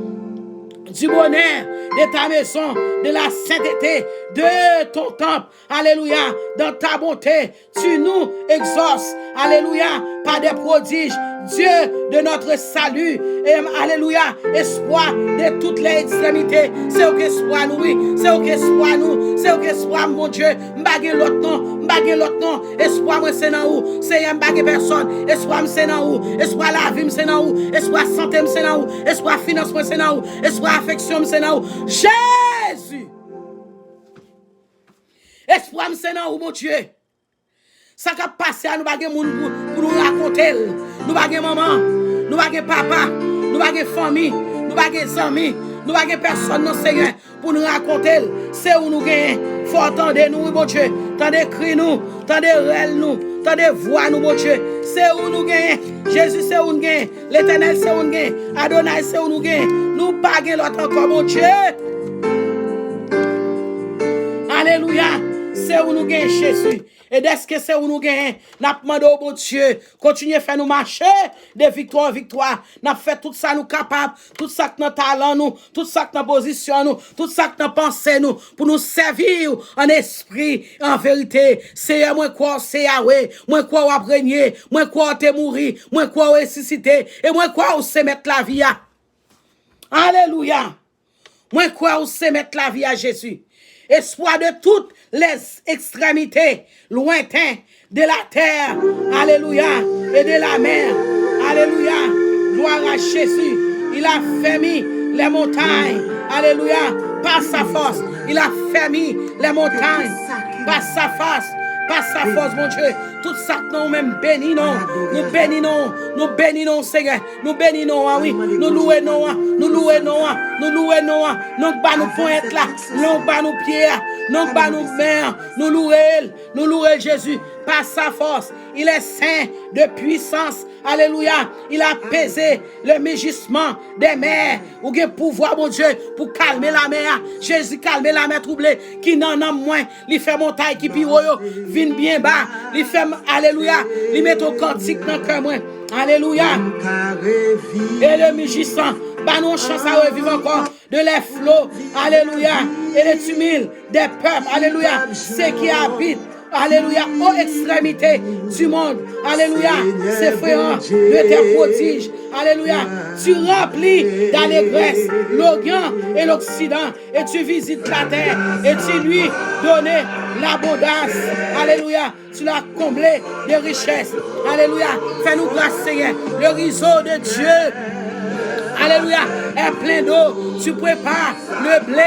[SPEAKER 1] du bonheur de ta maison, de la sainteté, de ton temple, alléluia, dans ta bonté, tu nous exauces, alléluia, par des prodiges, Dieu de notre salut, et alléluia, espoir de toutes les extrémités, c'est au espoir nous, oui, c'est au espoir nous, c'est au espoir mon Dieu, m'baguer l'autre nom, espoir moi c'est dans où, c'est un baguer personne, espoir c'est dans où, espoir la vie c'est dans où, espoir santé c'est dans où, espoir finance c'est dans où, espoir affection c'est dans où, Jésus, espoir c'est dans où mon Dieu. Ça qui a passé à nous baguer moun pour nous raconter. Nous baguer maman, nous baguer papa, nous baguer famille, nous baguer amis, nous baguer personne non Seigneur pour nous raconter. C'est où nous gagnons. Faut entendre nous mon Dieu. Tendez cri nous, tendez rêle nous, tendez voix nous mon Dieu. C'est où nous gagnons. Jésus c'est où nous gagnons. L'Éternel c'est où nous gagnons. Adonai c'est où nous gagnons. Nous baguer l'autre encore mon Dieu. Alléluia. C'est où nous gagnons Jésus. Et dès que c'est où nous gagnons, nous demandons au bon Dieu, continuez à faire nous marcher de victoire en victoire. Nous fait tout ça nous capable, tout ça que nous talent nous, tout ça que nous position nous, tout ça que nous pensons nous, pour nous servir en esprit, en vérité. C'est moi quoi c'est Yahweh, moi quoi on régner, moi quoi on te mourir, moi quoi on ressusciter, et moi quoi on se mettre la vie à. Alléluia. Moi quoi on se mettre la vie à Jésus. Espoir de toutes les extrémités lointaines de la terre, alléluia, et de la mer, alléluia, gloire à Jésus. Il a fermé les montagnes, alléluia, par sa force. Il a fermé les montagnes par sa force, Par sa force, mon Dieu. Tout ça, nous-mêmes bénissons. Nous bénissons. Nous bénissons, Seigneur. Nous bénissons, oui. Nous louons, nous louons, nous louons, nous bas nous pointes là. Nous bas nous pieds. Nous bas nous mains. Nous louons Jésus. Par sa force, il est saint de puissance. Alléluia. Il a pesé le mugissement des mers. Ou bien pouvoir, mon Dieu, pour calmer la mer. Jésus calmer la mer troublée. Qui n'en a moins. Il fait montagne qui pire. Vine bien bas. Il fait, alléluia. Il met au cantique dans le cœur. Alléluia. Et le mugissant. Bah non, chance à revivre encore. De les flots. Alléluia. Et les tumultes des peuples. Alléluia. Ceux qui habitent. Alléluia, aux extrémités du monde. Alléluia, c'est frère de tes prodiges. Alléluia, tu remplis d'allégresse l'Orient et l'Occident. Et tu visites la terre. Et tu lui donnes l'abondance. Alléluia, tu l'as comblé de richesses. Alléluia, fais-nous grâce, Seigneur. Le réseau de Dieu. Alléluia, est plein d'eau. Tu prépares le blé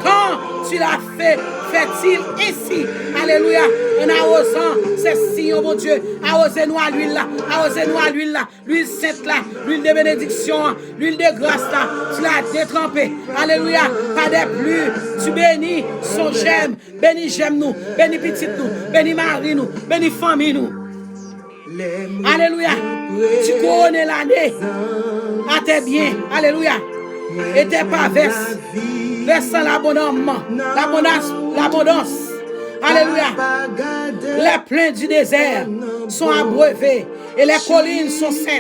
[SPEAKER 1] quand tu l'as fait fertile ici. Alléluia, en arrosant ces signes, mon Dieu. Arrosez-nous à l'huile là. Arrosez-nous à l'huile là. L'huile sainte là. L'huile de bénédiction. L'huile de grâce là. Tu l'as détrempé. Alléluia, pas des pluies. Tu bénis son j'aime. Bénis j'aime nous. Bénis petite nous. Bénis Marie nous. Bénis famille nous. Alléluia. Tu couronnes l'année à tes biens. Alléluia. Et tes pas versant l'abondance. Alléluia. Les plains du désert sont abreuvés et les collines sont saines.